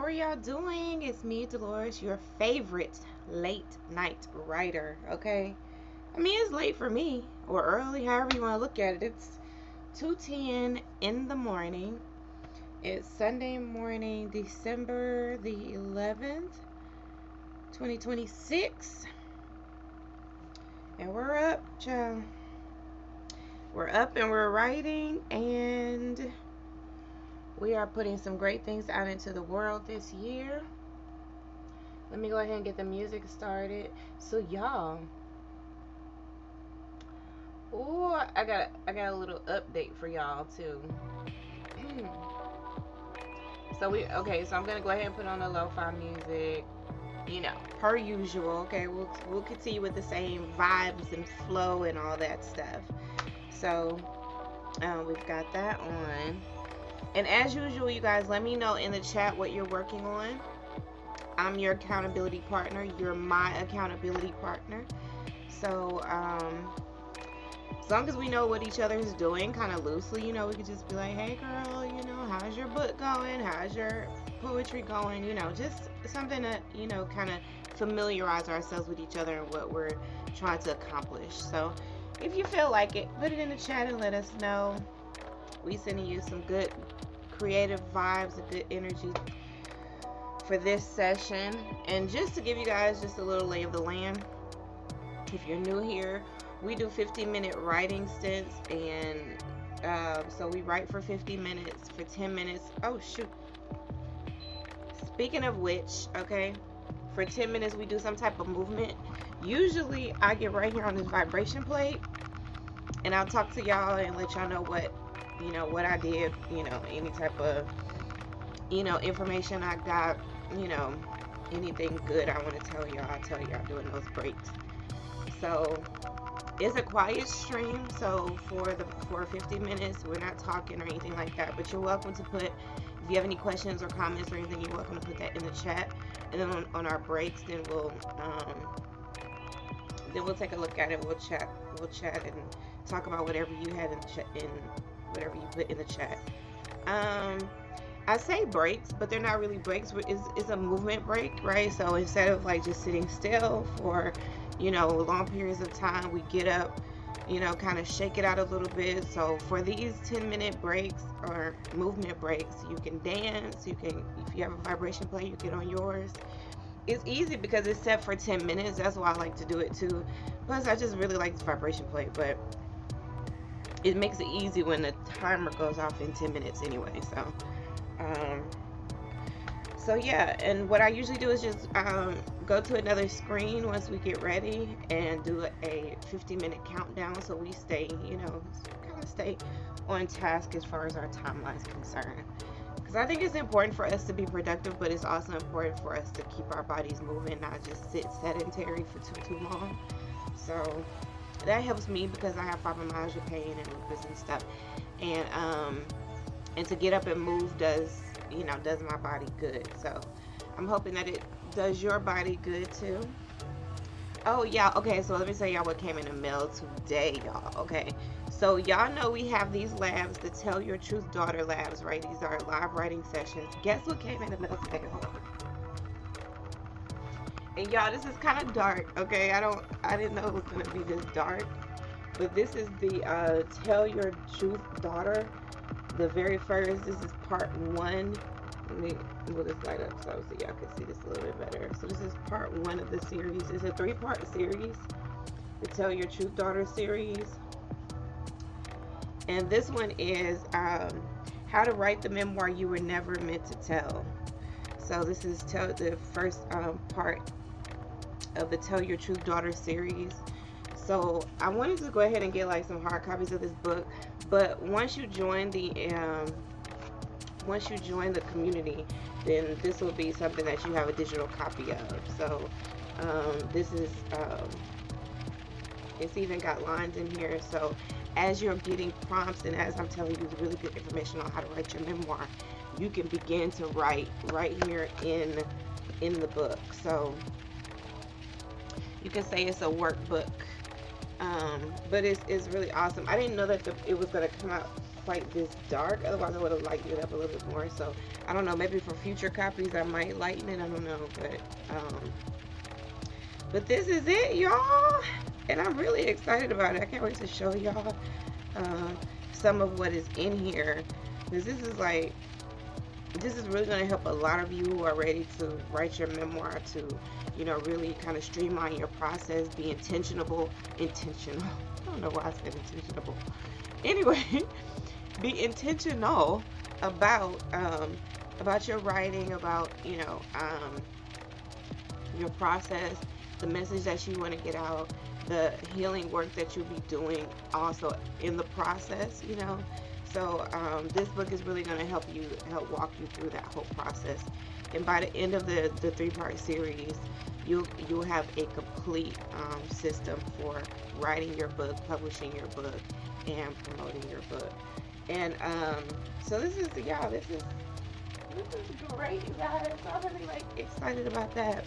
are y'all doing? It's me, Delores, your favorite late night writer, okay? I mean, it's late for me, or early, however you want to look at it. It's 2:10 in the morning. It's Sunday morning, December the 11th, 2026. And we're up, child. We're up and we're writing, and we are putting some great things out into the world this year. Let me go ahead and get the music started. So y'all, oh, I got a little update for y'all too. So I'm gonna go ahead and put on the lo-fi music, per usual. Okay, we'll continue with the same vibes and flow and all that stuff. So we've got that on. And as usual, you guys, let me know in the chat what you're working on. I'm your accountability partner. You're my accountability partner. So, as long as we know what each other is doing, kind of loosely, we could just be like, hey, girl, how's your book going? How's your poetry going? Just something to, kind of familiarize ourselves with each other and what we're trying to accomplish. So, if you feel like it, put it in the chat and let us know. We sending you some good creative vibes and good energy for this session. And just to give you guys just a little lay of the land, if you're new here, we do 15-minute writing stints, and so we write for 50 minutes, for 10 minutes. Oh shoot, speaking of which, okay, for 10 minutes we do some type of movement. Usually I get right here on this vibration plate and I'll talk to y'all and let y'all know what I did, any type of information I got, anything good I want to tell y'all, I'll tell y'all during those breaks. So it's a quiet stream, so for 50 minutes we're not talking or anything like that, but you're welcome to put, if you have any questions or comments or anything, you're welcome to put that in the chat. And then on our breaks, then we'll take a look at it. We'll chat and talk about whatever you had in whatever you put in the chat. I say breaks, but they're not really breaks. It's a movement break, right? So instead of like just sitting still for long periods of time, we get up, kind of shake it out a little bit. So for these 10-minute breaks or movement breaks, you can dance, if you have a vibration plate, you get on yours. It's easy because it's set for 10 minutes. That's why I like to do it too. Plus, I just really like this vibration plate, but it makes it easy when the timer goes off in 10 minutes anyway. So yeah, and what I usually do is just go to another screen once we get ready and do a 50-minute countdown, so we stay, kind of stay on task as far as our timeline is concerned. Because I think it's important for us to be productive, but it's also important for us to keep our bodies moving, not just sit sedentary for too long. So that helps me because I have fibromyalgia pain and lupus and stuff, and to get up and move does my body good. So I'm hoping that it does your body good too. Oh yeah, okay, so let me tell y'all what came in the mail today, y'all. Okay, so y'all know we have these labs, the Tell Your Truth Daughter labs, right? These are live writing sessions. Guess what came in the mail today? And y'all, this is kind of dark, okay? I didn't know it was gonna be this dark, but this is the Tell Your Truth Daughter, the very first. This is part 1. Let me move this light up so y'all can see this a little bit better. So this is part 1 of the series. It's a 3-part series, the Tell Your Truth Daughter series. And this one is how to write the memoir you were never meant to tell. So this is the first part of the Tell Your Truth Daughter series. So I wanted to go ahead and get like some hard copies of this book, but once you join the community, then this will be something that you have a digital copy of. So this is it's even got lines in here, so as you're getting prompts and as I'm telling you really good information on how to write your memoir, you can begin to write right here in the book. So you can say it's a workbook, but it's really awesome. I didn't know that it was going to come out quite this dark. Otherwise, I would have lightened it up a little bit more. So I don't know. Maybe for future copies, I might lighten it. I don't know, but this is it, y'all, and I'm really excited about it. I can't wait to show y'all some of what is in here, because this is really going to help a lot of you who are ready to write your memoir, to really kind of streamline your process, be intentional. I don't know why I said intentional. Anyway, be intentional about your writing, about your process, the message that you want to get out, the healing work that you'll be doing also in the process. So this book is really going to help walk you through that whole process. And by the end of the 3-part series, you'll have a complete system for writing your book, publishing your book, and promoting your book. And so this is great, you guys. So I'm really excited about that.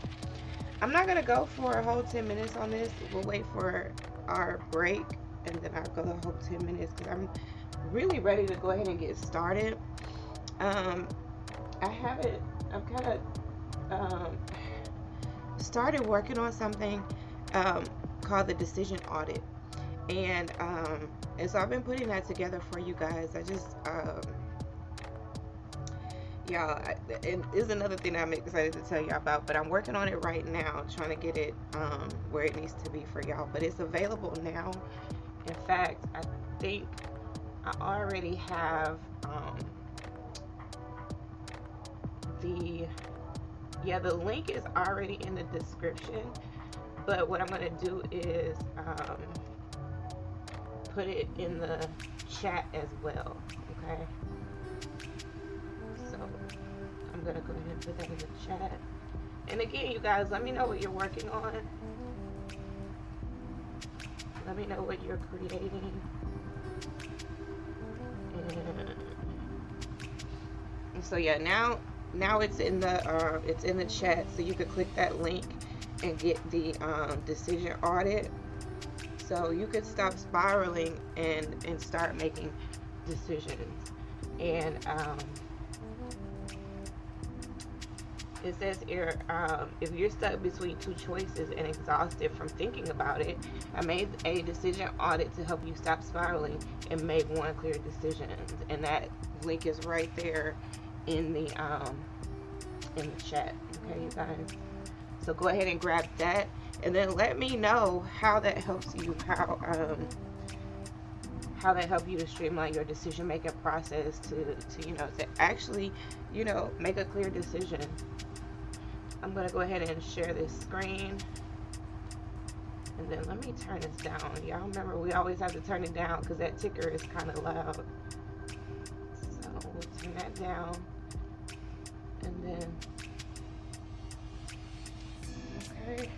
I'm not gonna go for a whole 10 minutes on this. We'll wait for our break, and then I'll go the whole 10 minutes, because I'm really ready to go ahead and get started. I've kind of started working on something called the Decision Audit, and so I've been putting that together for you guys. I just and this is another thing that I'm excited to tell y'all about, but I'm working on it right now, trying to get it where it needs to be for y'all. But it's available now. In fact, I think I already have the link is already in the description, but what I'm going to do is put it in the chat as well. Okay, so I'm going to go ahead and put that in the chat. And again, you guys, let me know what you're working on. Let me know what you're creating. And so yeah, now it's in the chat, so you could click that link and get the Decision Audit, so you could stop spiraling and start making decisions. And it says here, if you're stuck between two choices and exhausted from thinking about it, I made a decision audit to help you stop spiraling and make one clear decision. And that link is right there in the chat. Okay, you guys. So go ahead and grab that, and then let me know how that helps you. How that help you to streamline your decision making process to actually make a clear decision. I'm gonna go ahead and share this screen, and then let me turn this down. Y'all remember, we always have to turn it down because that ticker is kind of loud. So we'll turn that down, and then okay.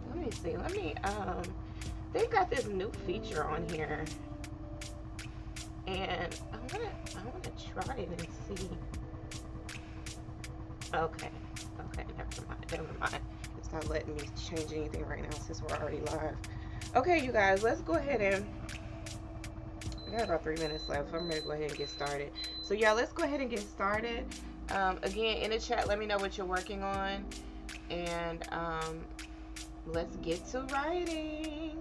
Let me see. They've got this new feature on here, and I wanna try it and see. Okay, never mind. It's not letting me change anything right now since we're already live. Okay, you guys, let's go ahead and, we got about 3 minutes left, so I'm ready to go ahead and get started. So yeah, let's go ahead and get started. Again, in the chat, let me know what you're working on, and let's get to writing.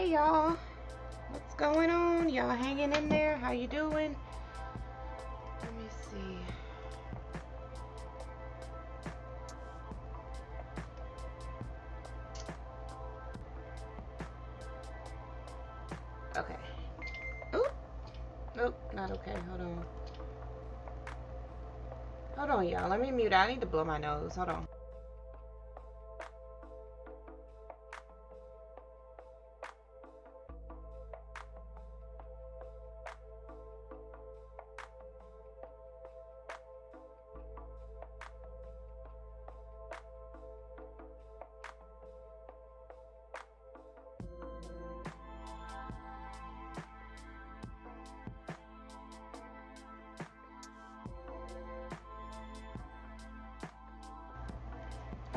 Hey y'all, what's going on? Y'all hanging in there? How you doing? Let me see. Okay. Oop. Nope, not okay. Hold on, y'all. Let me mute. I need to blow my nose. Hold on.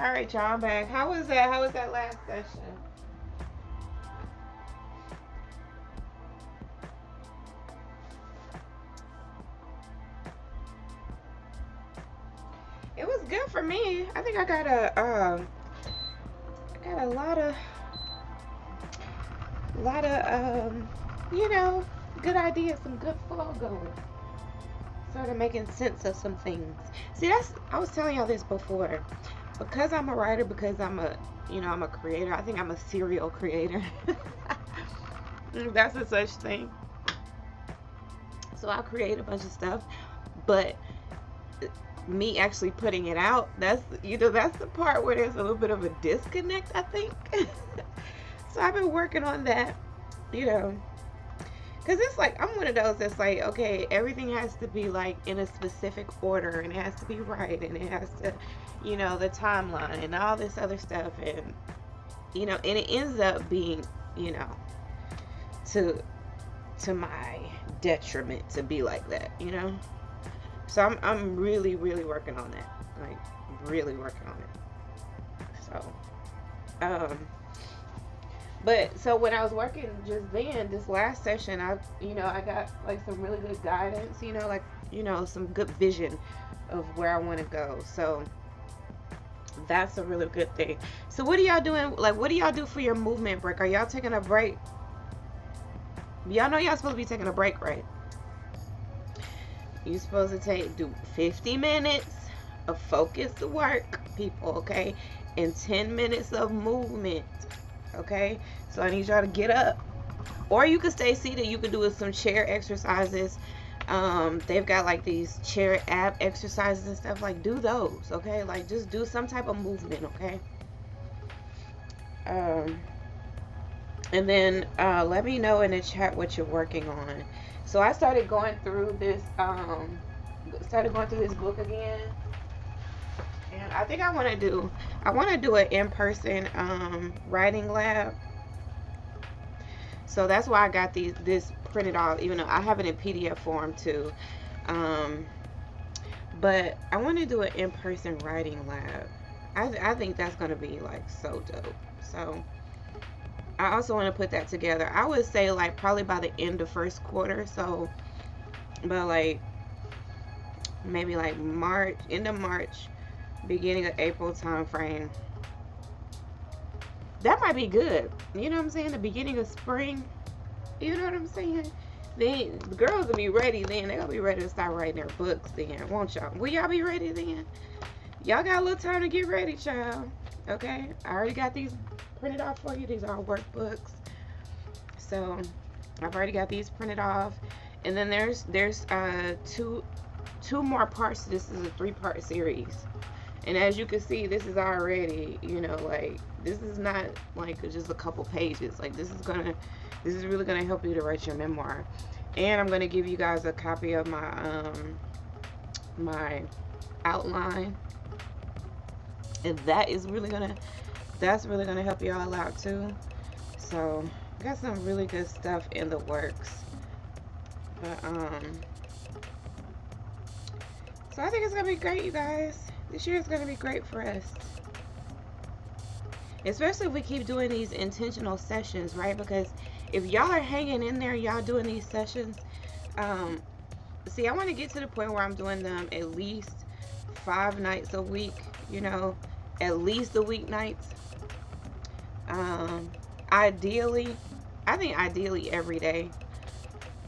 All right, y'all, I'm back. How was that? How was that last session? It was good for me. I think I got a lot of you know, good ideas, some good flow going. Sort of making sense of some things. See, I was telling y'all this before. Because I'm a writer, because I'm a creator. I think I'm a serial creator. That's a such thing. So I'll create a bunch of stuff, but me actually putting it out, that's the part where there's a little bit of a disconnect, I think. So I've been working on that, because it's like I'm one of those that's like, okay, everything has to be like in a specific order, and it has to be right, and it has to, the timeline and all this other stuff, and and it ends up being, to my detriment to be like that, So I'm really, really working on that, like really working on it. So, but so when I was working just then, this last session, I got like some really good guidance, some good vision of where I want to go. So that's a really good thing. So what are y'all doing? Like, what do y'all do for your movement break? Are y'all taking a break? Y'all know y'all supposed to be taking a break, right? You're supposed to do 50 minutes of focused work, people, okay? And 10 minutes of movement, okay? So I need y'all to get up. Or you can stay seated. You can do some chair exercises. They've got like these chair ab exercises and stuff. Like, do those, okay? Like, just do some type of movement, okay? And then let me know in the chat what you're working on. So I started going through this book again, and I think I want to do an in-person writing lab. So that's why I got this printed off, even though I have it in PDF form too. But I want to do an in-person writing lab. I think that's gonna be like so dope. So I also want to put that together. I would say like probably by the end of first quarter. So, but like maybe like end of March, beginning of April time frame. That might be good. You know what I'm saying? The beginning of spring. You know what I'm saying? Then the girls will be ready then. They're going to be ready to start writing their books then, won't y'all? Will y'all be ready then? Y'all got a little time to get ready, child. Okay? I already got these printed off for you. These are workbooks. So I've already got these printed off. And then there's two more parts. This is a 3-part series. And as you can see, this is already, like, this is not like just a couple pages. Like, this is really gonna help you to write your memoir. And I'm gonna give you guys a copy of my my outline, and that's really gonna help you all out too. So I got some really good stuff in the works. But so I think it's gonna be great, you guys. This year is gonna be great for us. Especially if we keep doing these intentional sessions, right? Because if y'all are hanging in there, y'all doing these sessions, see, I want to get to the point where I'm doing them at least 5 nights a week, at least the weeknights. Ideally, I think ideally every day.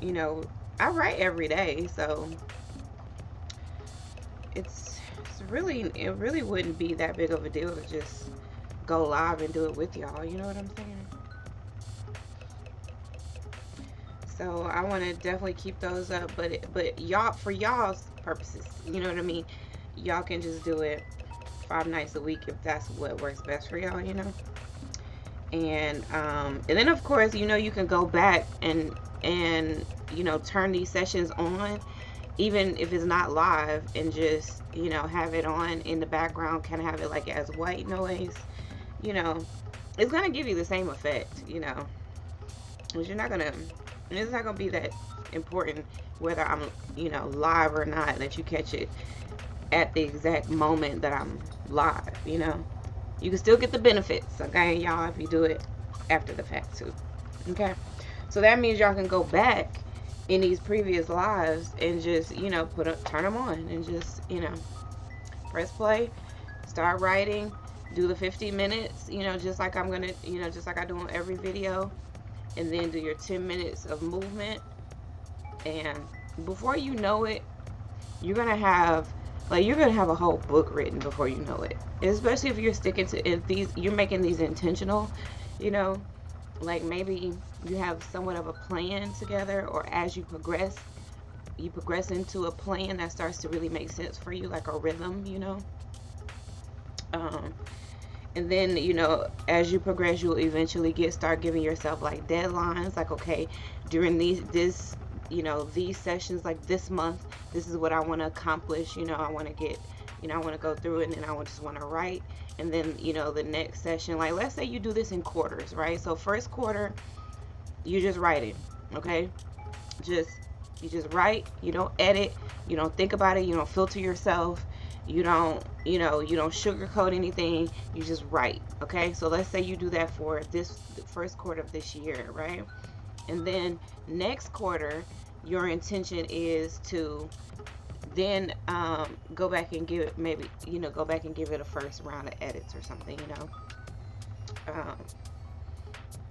You know, I write every day, so it really wouldn't be that big of a deal to just go live and do it with y'all. You know what I'm saying? So I want to definitely keep those up, but y'all, for y'all's purposes, you know what I mean. Y'all can just do it 5 nights a week if that's what works best for y'all. You know. And then of course, you know, you can go back and you know, turn these sessions on even if it's not live, and just, you know, have it on in the background, kind of have it like as white noise. You know, it's gonna give you the same effect, you know, because it's not gonna be that important whether I'm, you know, live or not, that you catch it at the exact moment that I'm live. You know, you can still get the benefits, okay, y'all, if you do it after the fact too. Okay, so that means y'all can go back in these previous lives and just, you know, turn them on and just, you know, press play, start writing, do the 50 minutes, you know, just like I'm gonna, you know, just like I do on every video, and then do your 10 minutes of movement. And before you know it, you're gonna have a whole book written before you know it. Especially if you're sticking to you're making these intentional, you know, like maybe you have somewhat of a plan together, or as you progress into a plan that starts to really make sense for you, like a rhythm, you know. And then, you know, as you progress, you'll eventually start giving yourself like deadlines, like, okay, during these sessions, like this month, this is what I want to accomplish. You know, I want to get, you know, I want to go through it, and then I just want to write. And then, you know, the next session, like let's say you do this in quarters, right? So first quarter, you're just writing, okay? You just write. You don't edit. You don't think about it. You don't filter yourself. You don't sugarcoat anything. You just write, okay? So let's say you do that for the first quarter of this year, right? And then next quarter, your intention is to then go back and give it a first round of edits or something, you know.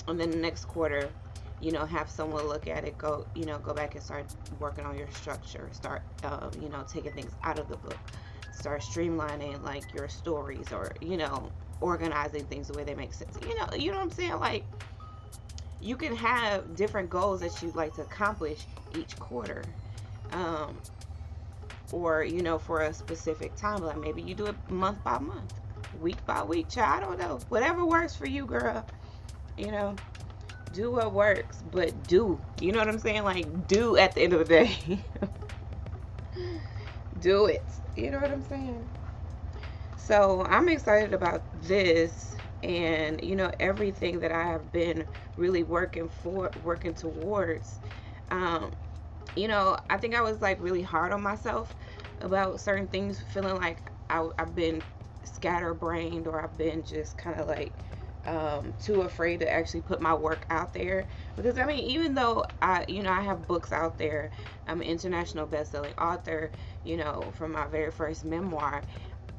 And then the next quarter, you know, have someone look at it, go back and start working on your structure, start taking things out of the book, start streamlining like your stories, or, you know, organizing things the way they make sense. You know what I'm saying? Like, you can have different goals that you'd like to accomplish each quarter, or, you know, for a specific time. Like maybe you do it month by month, week by week. Child, I don't know. Whatever works for you, girl. You know, do what works, but do. You know what I'm saying? Like, do at the end of the day. Do it. You know what I'm saying? So I'm excited about this, and, you know, everything that I have been really working towards. You know, I think I was like really hard on myself about certain things, feeling like I've been scatterbrained, or I've been just kind of like too afraid to actually put my work out there. Because I mean, even though I have books out there, I'm an international best-selling author, you know, from my very first memoir,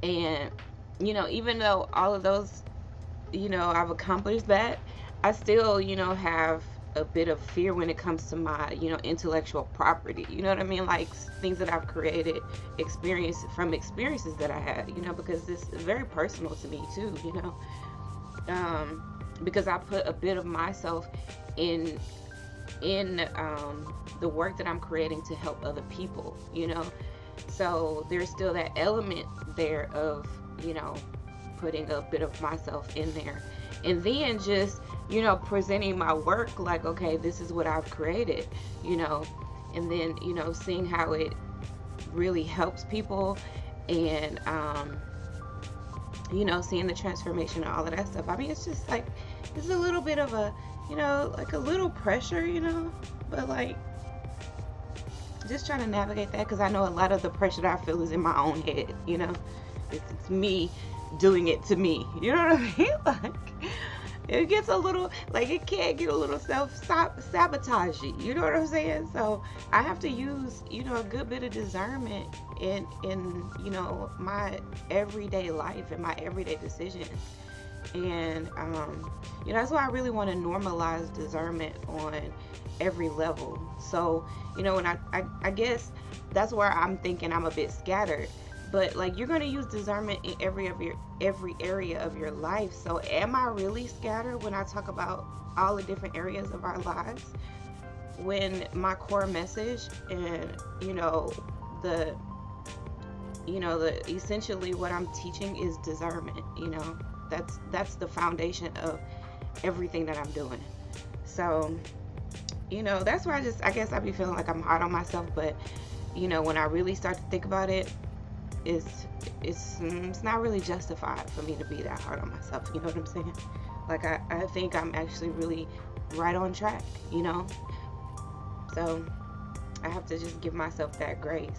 and, you know, even though all of those, you know, I've accomplished that, I still, you know, have a bit of fear when it comes to my, you know, intellectual property. You know what I mean? Like things that I've created, experiences that I had, you know, because this is very personal to me too, you know. Because I put a bit of myself in the work that I'm creating to help other people, you know. So there's still that element there of, you know, putting a bit of myself in there, and then just, you know, presenting my work like, okay, this is what I've created, you know, and then, you know, seeing how it really helps people, and you know, seeing the transformation and all of that stuff. I mean, it's just like, it's a little bit of a, you know, like a little pressure, you know, but like just trying to navigate that, because I know a lot of the pressure that I feel is in my own head, you know. It's me doing it to me, you know what I mean? Like, it gets a little, like, it can get a little self-sabotagey, you know what I'm saying? So I have to use, you know, a good bit of discernment in you know, my everyday life and my everyday decisions, And that's why I really want to normalize discernment on every level. So when I guess that's where I'm thinking I'm a bit scattered, but like you're going to use discernment in every area of your life. So am I really scattered when I talk about all the different areas of our lives, when my core message and the the essentially what I'm teaching is discernment. That's the foundation of everything that I'm doing. So that's where I guess I be feeling like I'm hard on myself. But when I really start to think about it, it's not really justified for me to be that hard on myself. You know what I'm saying? Like I think I'm actually really right on track. So I have to just give myself that grace.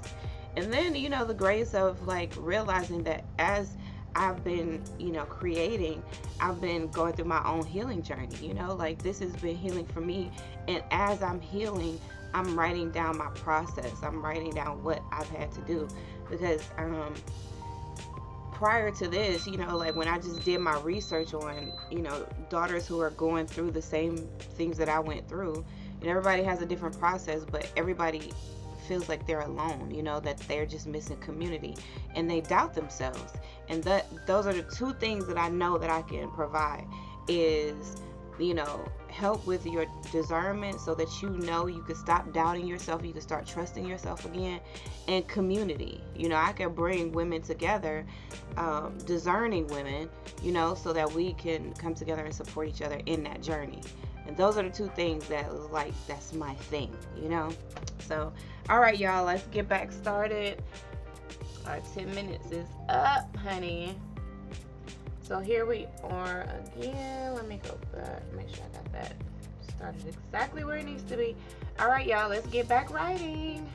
And then, the grace of like realizing that as I've been, creating, I've been going through my own healing journey, like this has been healing for me. And as I'm healing, I'm writing down my process. I'm writing down what I've had to do. Because prior to this, like when I just did my research on, daughters who are going through the same things that I went through, everybody has a different process, but everybody feels like they're alone, that they're just missing community, and they doubt themselves. And those are the two things that I know that I can provide is, help with your discernment so that you can stop doubting yourself, you can start trusting yourself again, and community. I can bring women together, discerning women, so that we can come together and support each other in that journey. And those are the two things that's my thing. So all right, y'all, let's get back started. Our 10 minutes is up, honey. So here we are again. Let me go back, make sure I got that started exactly where it needs to be. All right, y'all, let's get back writing.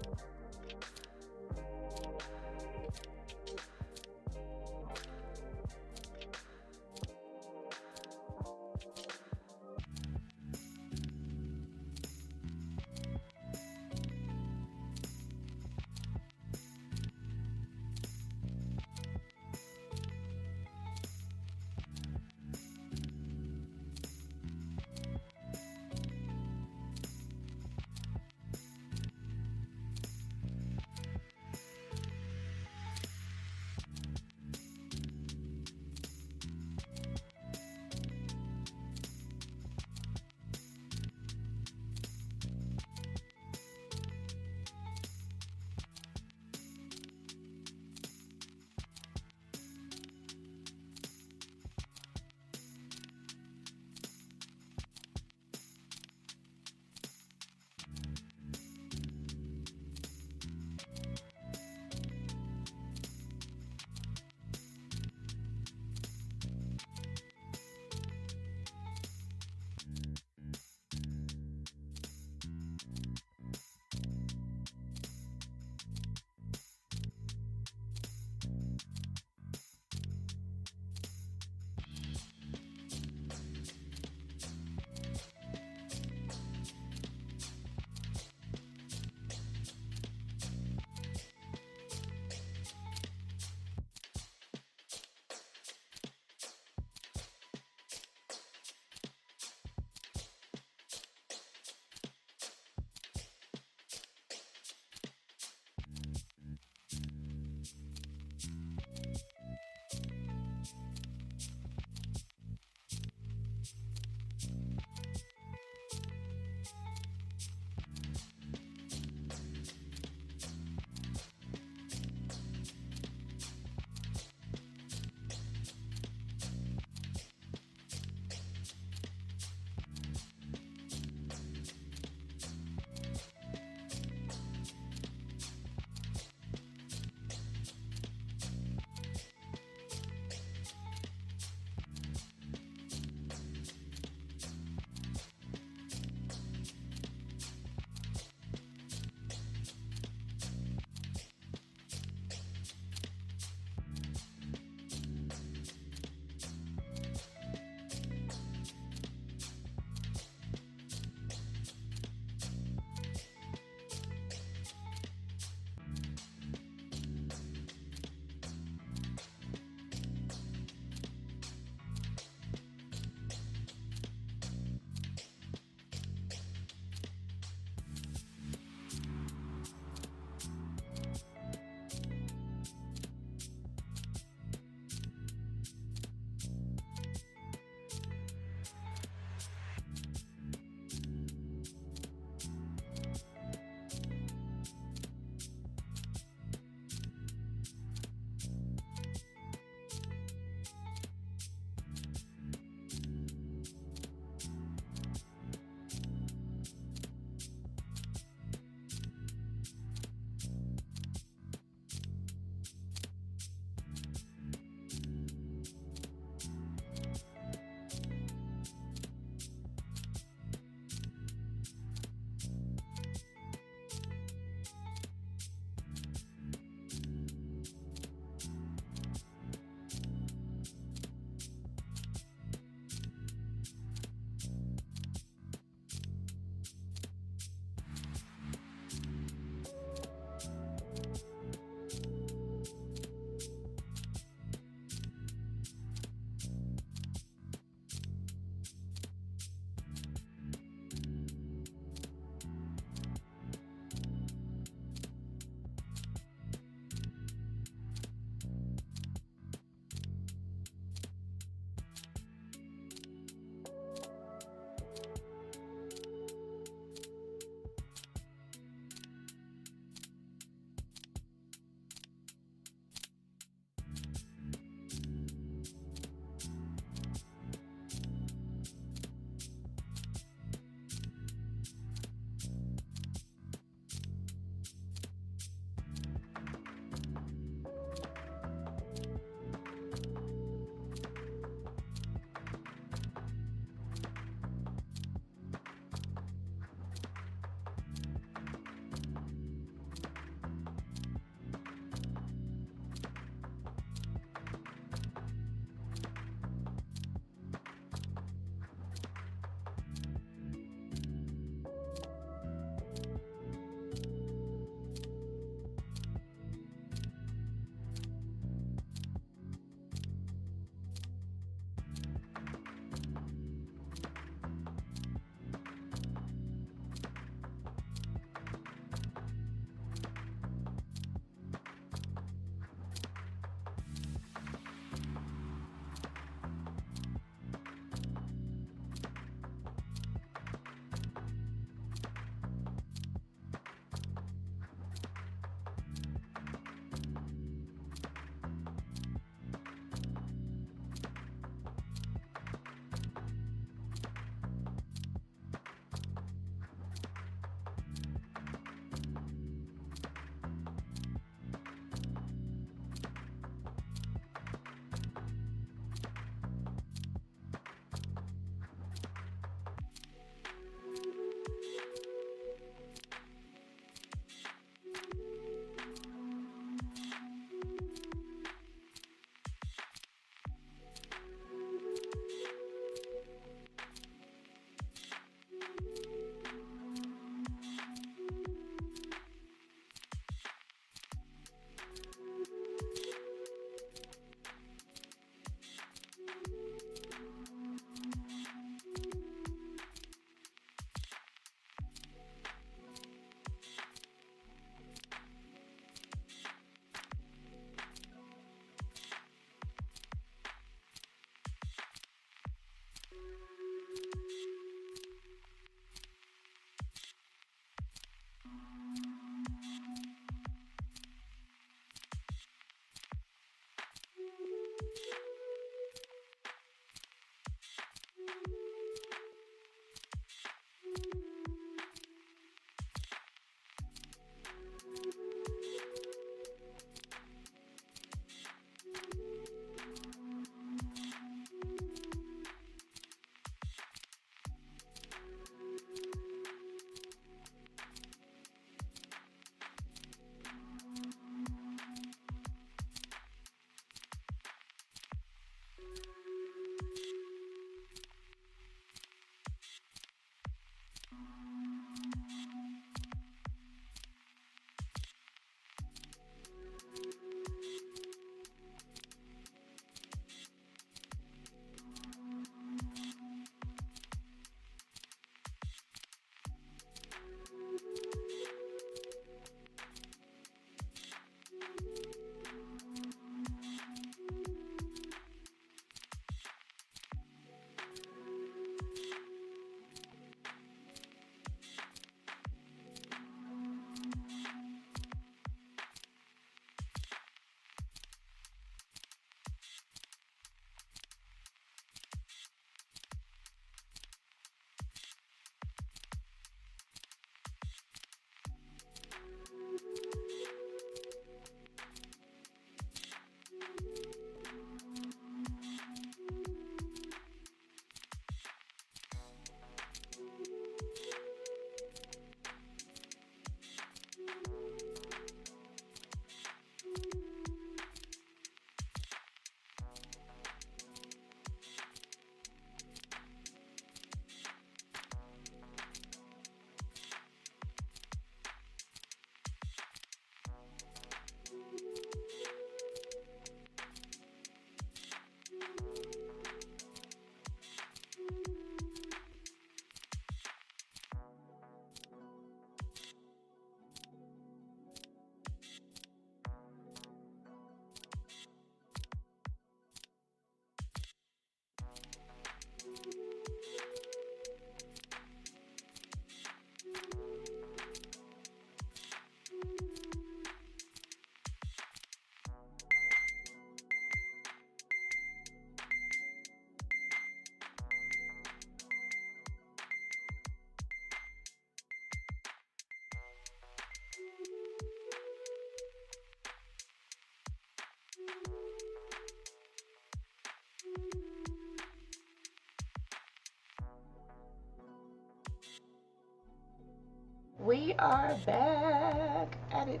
We are back at it.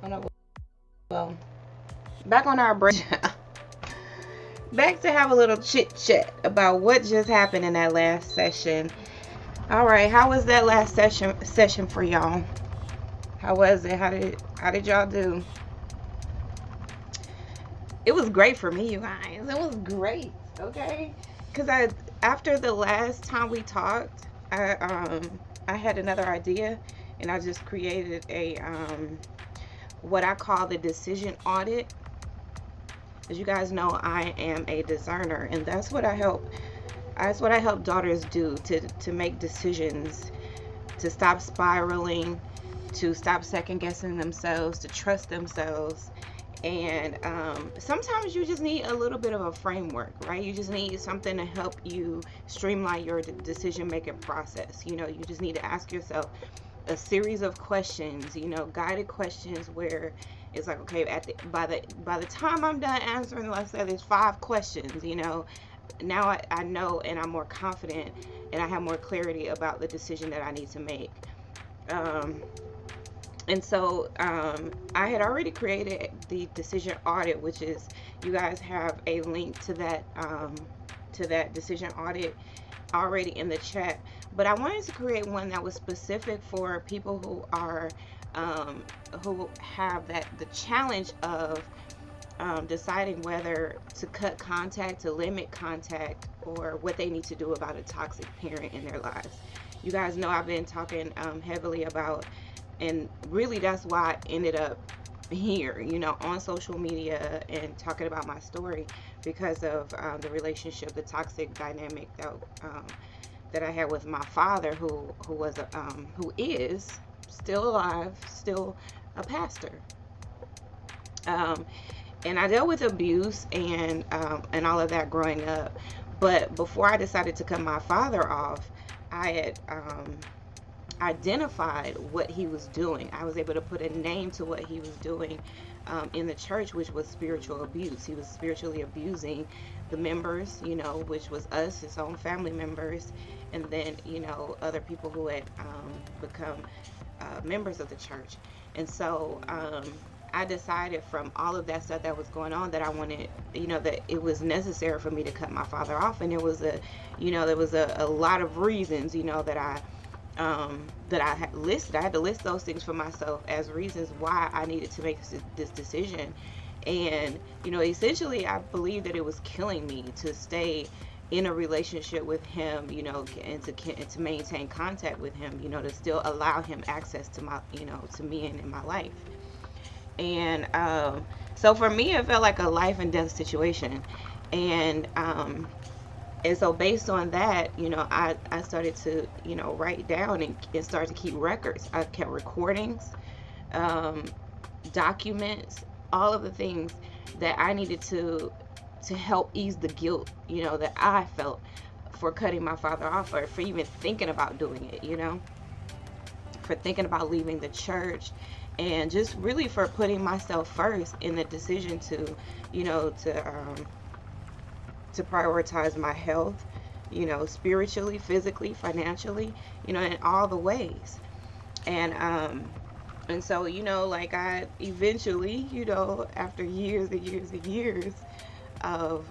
Oh no, well, back on our break. Back to have a little chit chat about what just happened in that last session. All right, how was that last session for y'all? How was it? How did y'all do? It was great for me, you guys. It was great. Okay, because after the last time we talked, I had another idea, and I just created a what I call the decision audit. As you guys know, I am a discerner, and that's what I help daughters do, to make decisions, to stop spiraling, to stop second guessing themselves, to trust themselves. And sometimes you just need a little bit of a framework, right? You just need something to help you streamline your decision making process. You know, you just need to ask yourself a series of questions, you know, guided questions, where it's like, okay, by the time I'm done answering, let's say there's 5 questions, you know, now I know, and I'm more confident, and I have more clarity about the decision that I need to make. And so I had already created the decision audit, which is, you guys have a link to that decision audit already in the chat. But I wanted to create one that was specific for people who are who have the challenge of deciding whether to cut contact, to limit contact, or what they need to do about a toxic parent in their lives. You guys know I've been talking heavily about, and really that's why I ended up here, you know, on social media and talking about my story, because of the relationship, the toxic dynamic that I had with my father, who is still alive, still a pastor. Um, and I dealt with abuse and all of that growing up. But before I decided to cut my father off, I had identified what he was doing. I was able to put a name to what he was doing in the church, which was spiritual abuse. He was spiritually abusing the members, which was us, his own family members, and then, other people who had become members of the church. And so I decided from all of that stuff that was going on that I wanted, that it was necessary for me to cut my father off. And there was a lot of reasons, that I had listed. I had to list those things for myself as reasons why I needed to make this decision. And, essentially I believe that it was killing me to stay in a relationship with him, and to maintain contact with him, to still allow him access to my, to me and in my life. And so for me, it felt like a life and death situation. And so based on that, I started to, write down and start to keep records. I kept recordings, documents, all of the things that I needed to help ease the guilt, that I felt for cutting my father off, or for even thinking about doing it, for thinking about leaving the church, and just really for putting myself first in the decision to, to prioritize my health, spiritually, physically, financially, in all the ways. And so, like I eventually, after years and years and years of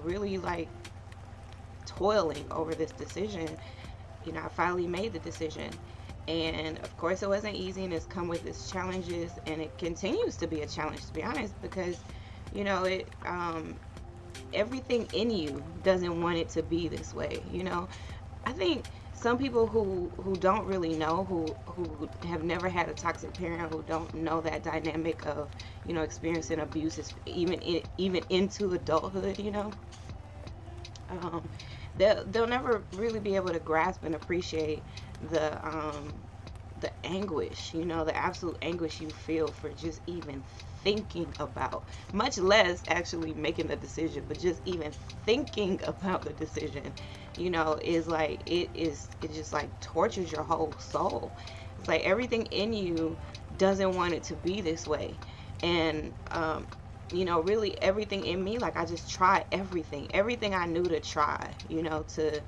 really like toiling over this decision, I finally made the decision. And of course it wasn't easy, and it's come with its challenges, and it continues to be a challenge, to be honest, because it everything in you doesn't want it to be this way. I think some people who don't really know, who have never had a toxic parent, who don't know that dynamic of experiencing abuse, even into adulthood, they'll never really be able to grasp and appreciate the anguish, the absolute anguish you feel for just even thinking about, much less actually making the decision, but just even thinking about the decision, is like, it just like tortures your whole soul. It's like everything in you doesn't want it to be this way. And really everything in me, like I just tried everything I knew to try, to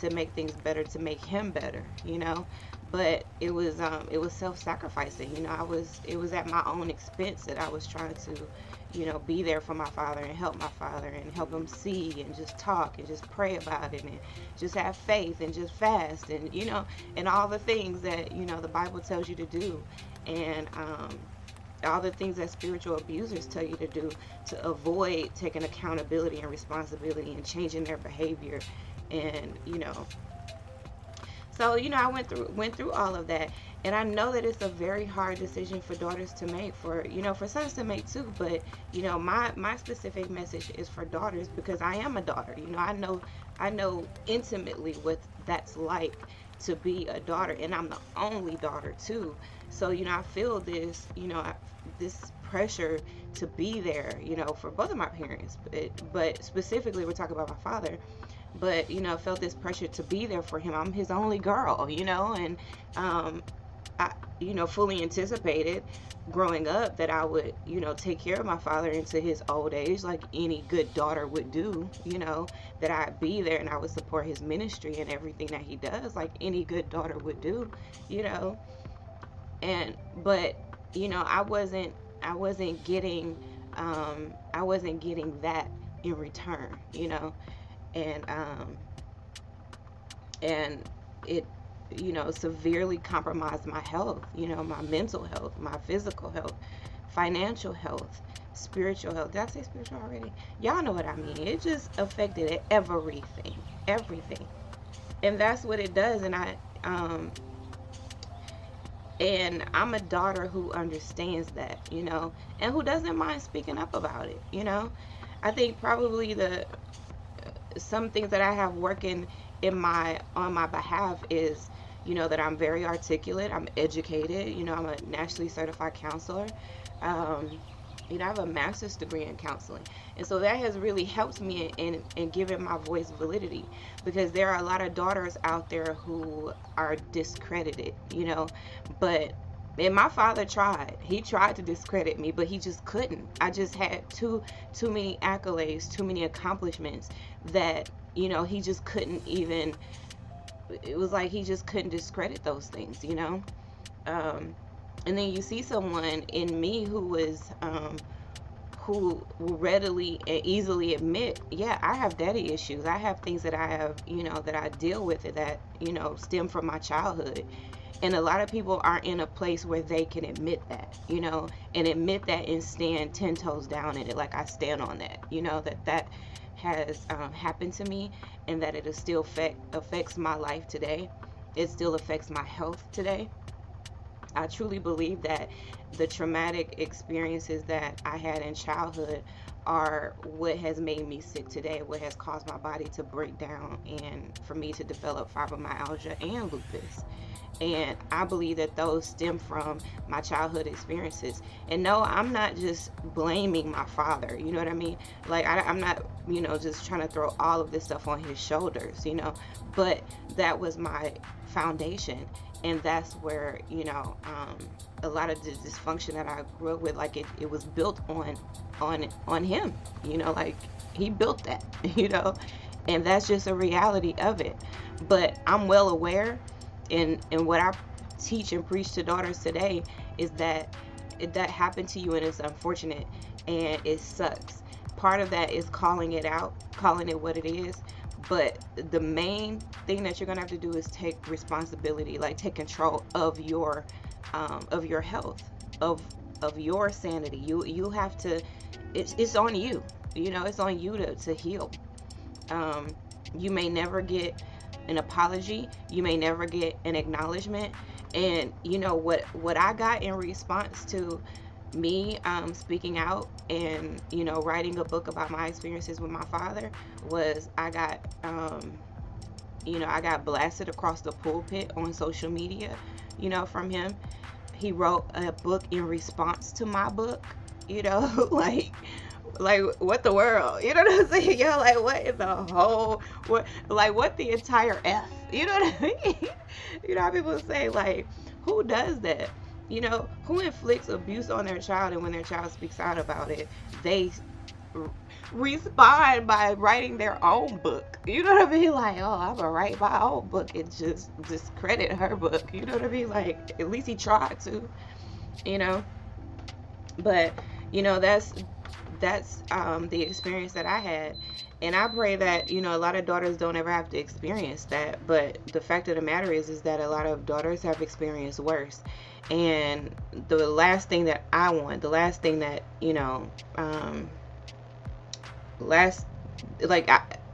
make things better, to make him better, but it was self-sacrificing. It was at my own expense that I was trying to, be there for my father and help my father and help him see and just talk and just pray about it and just have faith and just fast and, and all the things that, the Bible tells you to do, and all the things that spiritual abusers tell you to do to avoid taking accountability and responsibility and changing their behavior. And so I went through all of that, and I know that it's a very hard decision for daughters to make, for for sons to make too, but my specific message is for daughters, because I am a daughter. I know intimately what that's like to be a daughter, and I'm the only daughter too. So I feel this this pressure to be there, for both of my parents, but specifically we're talking about my father. But felt this pressure to be there for him. I'm his only girl, and I fully anticipated growing up that I would take care of my father into his old age, like any good daughter would do, that I'd be there and I would support his ministry and everything that he does, like any good daughter would do, and but I wasn't getting that in return, and it severely compromised my health, my mental health, my physical health, financial health, spiritual health. Did I say spiritual already? Y'all know what I mean. It just affected everything, and that's what it does. And I'm a daughter who understands that, and who doesn't mind speaking up about it. I think probably some things that I have working on my behalf is, that I'm very articulate, I'm educated, I'm a nationally certified counselor. Um, I have a master's degree in counseling. And so that has really helped me in giving my voice validity, because there are a lot of daughters out there who are discredited, but and my father tried. He tried to discredit me, but he just couldn't. I just had too many accolades, too many accomplishments that, he just couldn't even, it was like he just couldn't discredit those things. And then you see someone in me who was who will readily and easily admit, yeah, I have daddy issues. I have things that I have, that I deal with it that, stem from my childhood. And a lot of people aren't in a place where they can admit that, and admit that and stand 10 toes down in it. Like, I stand on that, that has happened to me, and that it is still affects my life today. It still affects my health today. I truly believe that the traumatic experiences that I had in childhood are what has made me sick today, what has caused my body to break down and for me to develop fibromyalgia and lupus. And I believe that those stem from my childhood experiences. And no, I'm not just blaming my father, you know what I mean? Like, I'm not, just trying to throw all of this stuff on his shoulders, but that was my foundation. And that's where, a lot of the dysfunction that I grew up with, like, it was built on him, like, he built that, and that's just a reality of it. But I'm well aware, and what I teach and preach to daughters today is that that happened to you, and it's unfortunate, and it sucks. Part of that is calling it out, calling it what it is. But the main thing that you're gonna have to do is take responsibility, like take control of your health, of your sanity. You have to. It's on you. It's on you to heal. You may never get an apology. You may never get an acknowledgement. And what I got in response to me speaking out and writing a book about my experiences with my father was I got blasted across the pulpit on social media, from him. He wrote a book in response to my book, like what the world, you know what I'm saying? Like, what in the whole, what the entire F, you know what I mean? How people say, like, who does that? Who inflicts abuse on their child, and when their child speaks out about it, they respond by writing their own book. You know what I mean? Like, oh, I'm gonna write my own book and just discredit her book. You know what I mean? Like, at least he tried to, But, that's the experience that I had. And I pray that, a lot of daughters don't ever have to experience that. But the fact of the matter is that a lot of daughters have experienced worse. And the last thing that I want, the last thing that,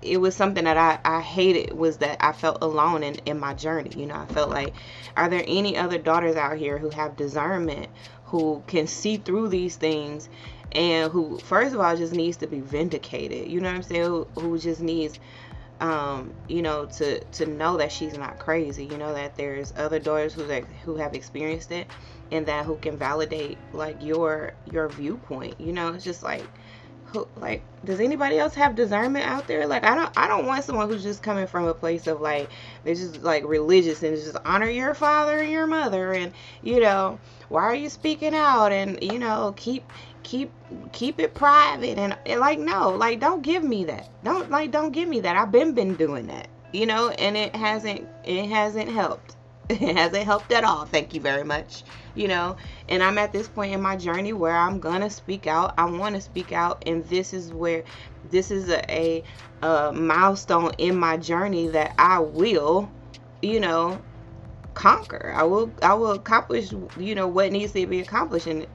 it was something that I hated, was that I felt alone in my journey. I felt like, are there any other daughters out here who have discernment, who can see through these things, and who, first of all, just needs to be vindicated? You know what I'm saying? Who just needs, to know that she's not crazy. That there's other daughters who have experienced it, and that who can validate, like, your viewpoint. It's just like, does anybody else have discernment out there? Like, I don't want someone who's just coming from a place of, like, they're just, like, religious and just honor your father and your mother, and why are you speaking out, and keep it private, and like, no, like, don't give me that. Don't give me that. I've been doing that, and it hasn't helped. It hasn't helped at all. Thank you very much. And I'm at this point in my journey where I'm gonna speak out. I want to speak out, and this is a milestone in my journey that I will, conquer. I will accomplish, what needs to be accomplished, and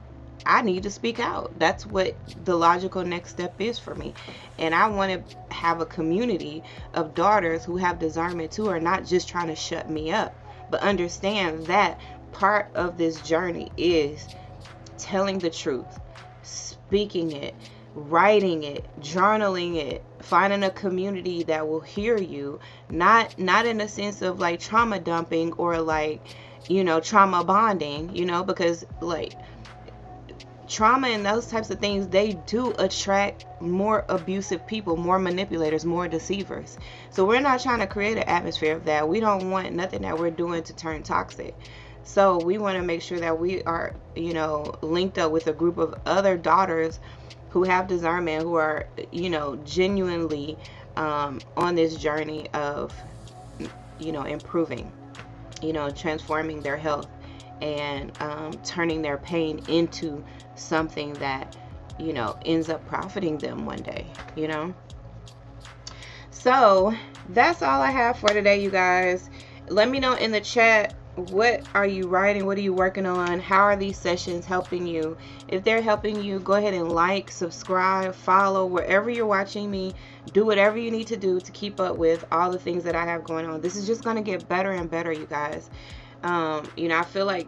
I need to speak out. That's what the logical next step is for me. And I want to have a community of daughters who have discernment too, are not just trying to shut me up, but understand that part of this journey is telling the truth, speaking it, writing it, journaling it, finding a community that will hear you, not in a sense of like trauma dumping or like, trauma bonding, because like trauma and those types of things, they do attract more abusive people, more manipulators, more deceivers. So we're not trying to create an atmosphere of that. We don't want nothing that we're doing to turn toxic. So we want to make sure that we are, linked up with a group of other daughters who have discernment, who are, genuinely on this journey of, improving, transforming their health and turning their pain into something that, ends up profiting them one day, So that's all I have for today, you guys. Let me know in the chat, what are you writing? What are you working on? How are these sessions helping you? If they're helping you, go ahead and like, subscribe, follow wherever you're watching me. Do whatever you need to do to keep up with all the things that I have going on. This is just going to get better and better, you guys. I feel like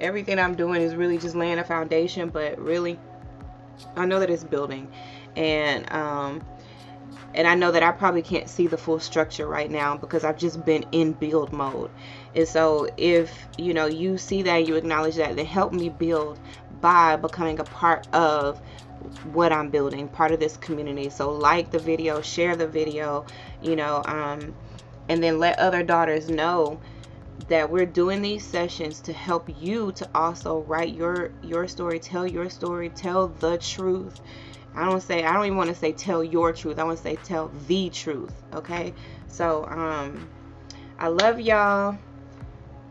everything I'm doing is really just laying a foundation, but really I know that it's building, and I know that I probably can't see the full structure right now because I've just been in build mode. And so if you see that and you acknowledge that, then help me build by becoming a part of what I'm building, part of this community. So like the video, share the video, and then let other daughters know that we're doing these sessions to help you to also write your story, tell your story, tell the truth. I don't even want to say tell your truth. I want to say tell the truth. Okay. So I love y'all,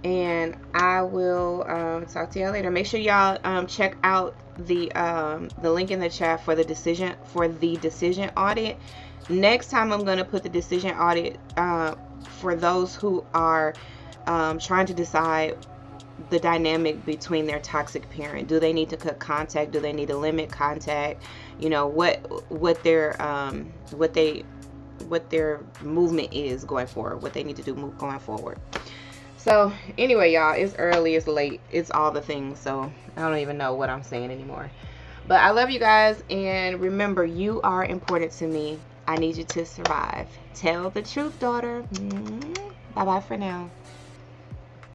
and I will talk to y'all later. Make sure y'all check out the link in the chat for the decision audit. Next time I'm going to put the decision audit for those who are trying to decide the dynamic between their toxic parent. Do they need to cut contact? Do they need to limit contact? What their movement is going forward, what they need to do going forward. So anyway, y'all, it's early, it's late, it's all the things, so I don't even know what I'm saying anymore. But I love you guys, and remember, you are important to me. I need you to survive. Tell the truth, daughter. Bye bye for now.